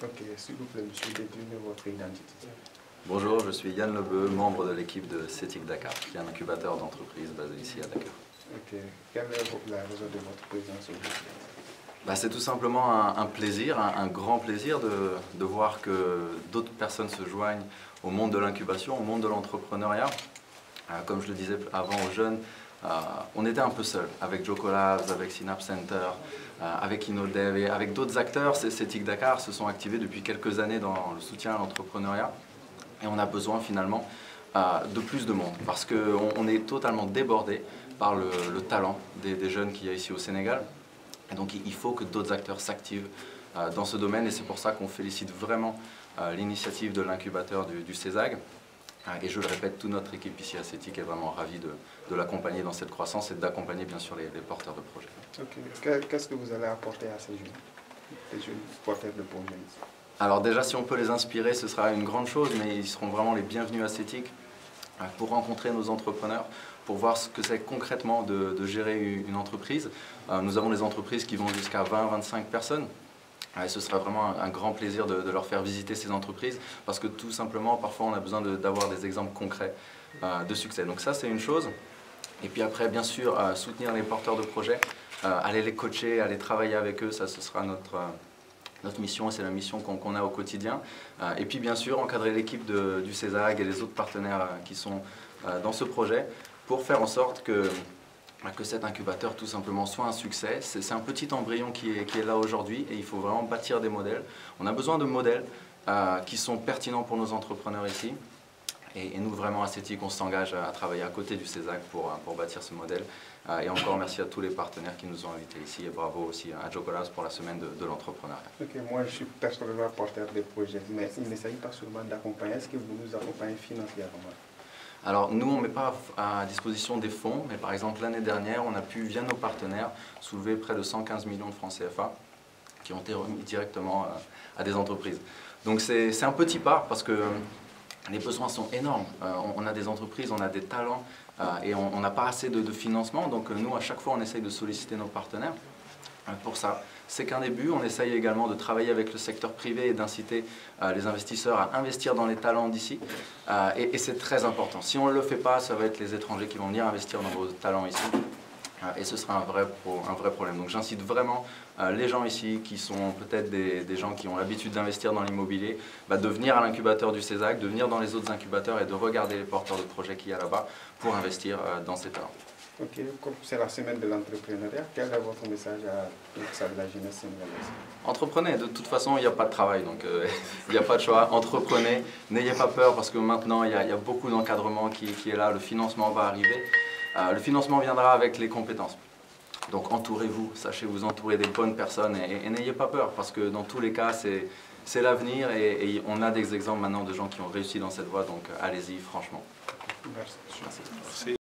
Ok, s'il vous plaît, monsieur, décrivez votre identité. Bonjour, je suis Yann Lebeu, membre de l'équipe de CETIC Dakar, qui est un incubateur d'entreprise basé ici à Dakar. Ok, quelle est la raison de votre présence aujourd'hui? C'est tout simplement un plaisir, un grand plaisir de voir que d'autres personnes se joignent au monde de l'incubation, au monde de l'entrepreneuriat. Comme je le disais avant aux jeunes, on était un peu seuls avec Joko Labs, avec Synapse Center, avec InnoDev et avec d'autres acteurs. CETIC Dakar se sont activés depuis quelques années dans le soutien à l'entrepreneuriat et on a besoin finalement de plus de monde parce qu'on est totalement débordé par le talent des jeunes qu'il y a ici au Sénégal. Et donc il faut que d'autres acteurs s'activent dans ce domaine et c'est pour ça qu'on félicite vraiment l'initiative de l'incubateur du CESAG. Et je le répète, toute notre équipe ici à CETIC est vraiment ravie de l'accompagner dans cette croissance et d'accompagner bien sûr les porteurs de projets. Ok, qu'est-ce que vous allez apporter à ces jeunes, les jeunes porteurs de projets? Alors déjà, si on peut les inspirer, ce sera une grande chose, mais ils seront vraiment les bienvenus à CETIC pour rencontrer nos entrepreneurs, pour voir ce que c'est concrètement de gérer une entreprise. Nous avons des entreprises qui vont jusqu'à 20-25 personnes. Et ce sera vraiment un grand plaisir de leur faire visiter ces entreprises parce que tout simplement, parfois, on a besoin d'avoir des exemples concrets de succès. Donc ça, c'est une chose. Et puis après, bien sûr, soutenir les porteurs de projets, aller les coacher, aller travailler avec eux, ça, ce sera notre mission et c'est la mission qu'on a au quotidien. Et puis bien sûr, encadrer l'équipe du CESAG et les autres partenaires qui sont dans ce projet pour faire en sorte que cet incubateur tout simplement soit un succès. C'est un petit embryon qui est là aujourd'hui et il faut vraiment bâtir des modèles. On a besoin de modèles qui sont pertinents pour nos entrepreneurs ici. Et nous, vraiment, à CETIC, on s'engage à travailler à côté du CESAG pour bâtir ce modèle. Et encore merci à tous les partenaires qui nous ont invités ici et bravo aussi à Joko Labs pour la semaine de l'entrepreneuriat. Ok, moi je suis personnellement porteur de projets, mais il ne s'agit pas seulement d'accompagner. Est-ce que vous nous accompagnez financièrement? Alors nous, on ne met pas à disposition des fonds, mais par exemple l'année dernière, on a pu, via nos partenaires, soulever près de 115 millions de francs CFA qui ont été remis directement à des entreprises. Donc c'est un petit pas parce que les besoins sont énormes. On a des entreprises, on a des talents et on n'a pas assez de financement. Donc nous, à chaque fois, on essaye de solliciter nos partenaires pour ça. C'est qu'un début. On essaye également de travailler avec le secteur privé et d'inciter les investisseurs à investir dans les talents d'ici. Et c'est très important. Si on ne le fait pas, ça va être les étrangers qui vont venir investir dans vos talents ici. Et ce sera un vrai problème. Donc j'incite vraiment les gens ici qui sont peut-être des gens qui ont l'habitude d'investir dans l'immobilier, de venir à l'incubateur du CESAG, de venir dans les autres incubateurs et de regarder les porteurs de projets qu'il y a là-bas pour investir dans ces talents. Ok, comme c'est la semaine de l'entrepreneuriat, quel est votre message à la jeunesse sénégalaise? Entreprenez, de toute façon il n'y a pas de travail, donc il n'y a pas de choix, entreprenez, n'ayez pas peur parce que maintenant il y a beaucoup d'encadrement qui est là, le financement va arriver. Le financement viendra avec les compétences. Donc entourez-vous, sachez vous entourer des bonnes personnes et n'ayez pas peur parce que dans tous les cas c'est l'avenir et on a des exemples maintenant de gens qui ont réussi dans cette voie, donc allez-y franchement. Merci. Merci.